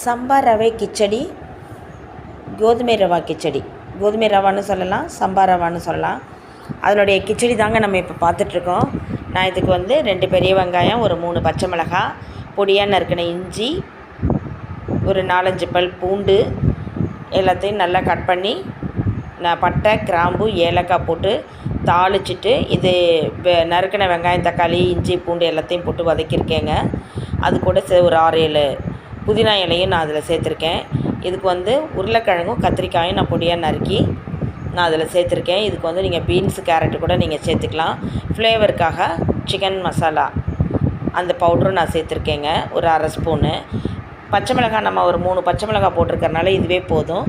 சம்பா ரவை கிச்சடி, கோதுமை ரவா கிச்சடி. கோதுமை ரவான்னு சொல்லலாம், சம்பா ரவான்னு சொல்லலாம். அதனுடைய கிச்சடி தாங்க நம்ம இப்போ பார்த்துட்ருக்கோம். நான் இதுக்கு 2 பெரிய வெங்காயம், ஒரு 3 பச்சை மிளகாய், பொடியாக நறுக்கின இஞ்சி, ஒரு 4-5 பல் பூண்டு எல்லாத்தையும் நல்லா கட் பண்ணி நான் பட்டை, கிராம்பு, ஏலக்காய் போட்டு தாளிச்சிட்டு இது நறுக்கின வெங்காயம், தக்காளி, இஞ்சி, பூண்டு எல்லாத்தையும் போட்டு வதக்கியிருக்கேங்க. அது கூட ஒரு 6-7 புதினா இலையும் நான் அதில் சேர்த்துருக்கேன். இதுக்கு உருளைக்கிழங்கும் கத்திரிக்காயும் நான் பொடியாக நறுக்கி நான் அதில் சேர்த்துருக்கேன். இதுக்கு நீங்கள் பீன்ஸு, கேரட்டு கூட நீங்கள் சேர்த்துக்கலாம். ஃப்ளேவருக்காக சிக்கன் மசாலா அந்த பவுடரும் நான் சேர்த்துருக்கேங்க, ஒரு 1/2 ஸ்பூனு. பச்சை மிளகாய் நம்ம ஒரு 3 பச்சை மிளகாய் போட்டிருக்கறனால இதுவே போதும்.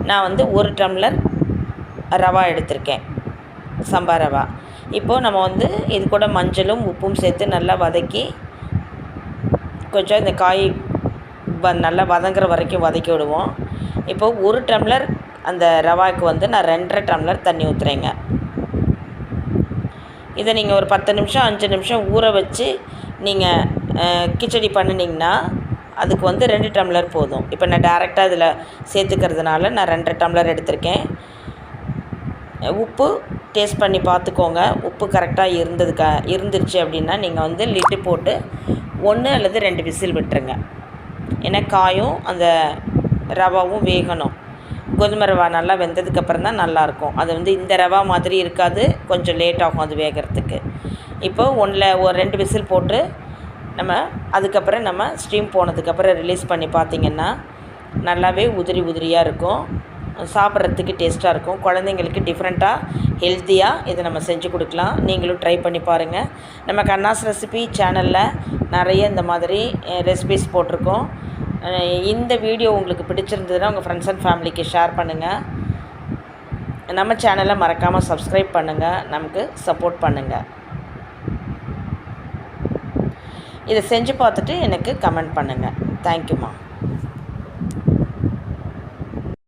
நான் 1 டம்ளர் ரவா எடுத்திருக்கேன், சம்பா ரவா. இப்போது நம்ம இது கூட மஞ்சளும் உப்பும் சேர்த்து நல்லா வதக்கி கொஞ்சம் இந்த காய் நல்லா வதங்குற வரைக்கும் வதக்கி விடுவோம். இப்போது 1 டம்ளர் அந்த ரவாவுக்கு நான் 2.5 டம்ளர் தண்ணி ஊற்றுறேங்க. இதை நீங்கள் ஒரு 10 நிமிஷம் 5 நிமிஷம் ஊற வச்சு நீங்கள் கிச்சடி பண்ணினீங்கன்னா அதுக்கு 2 டம்ளர் போதும். இப்போ நான் டேரெக்டாக இதில் சேர்த்துக்கிறதுனால நான் 2.5 டம்ளர் எடுத்திருக்கேன். உப்பு டேஸ்ட் பண்ணி பார்த்துக்கோங்க. உப்பு கரெக்டாக இருந்துருச்சு அப்படின்னா நீங்கள் லிட்டு போட்டு 1 அல்லது 2 விசில் விட்டுருங்க. ஏன்னா காயும் அந்த ரவாவும் வேகணும். கோதுமை ரவா நல்லா வெந்ததுக்கப்புறம் தான் நல்லாயிருக்கும். அது இந்த ரவா மாதிரி இருக்காது, கொஞ்சம் லேட் ஆகும் அது வேகிறதுக்கு. இப்போ ஒரு 2 விசில் போட்டு அதுக்கப்புறம் நம்ம ஸ்டீம் போனதுக்கப்புறம் ரிலீஸ் பண்ணி பார்த்திங்கன்னா நல்லாவே உதிரியாக இருக்கும். சாப்பிட்றதுக்கு டேஸ்ட்டாக இருக்கும். குழந்தைங்களுக்கு டிஃப்ரெண்ட்டாக ஹெல்த்தியாக இதை நம்ம செஞ்சு கொடுக்கலாம். நீங்களும் ட்ரை பண்ணி பாருங்கள். நம்ம கண்ணாஸ் ரெசிபி சேனலில் நிறைய இந்த மாதிரி ரெசிபிஸ் போட்டிருக்கோம். இந்த வீடியோ உங்களுக்கு பிடிச்சிருந்ததுன்னா உங்கள் ஃப்ரெண்ட்ஸ் அண்ட் ஃபேமிலிக்கு ஷேர் பண்ணுங்கள். நம்ம சேனலை மறக்காமல் சப்ஸ்கிரைப் பண்ணுங்கள், நமக்கு சப்போர்ட் பண்ணுங்கள். இதை செஞ்சு பார்த்துட்டு எனக்கு கமெண்ட் பண்ணுங்கள். தேங்க்யூம்மா.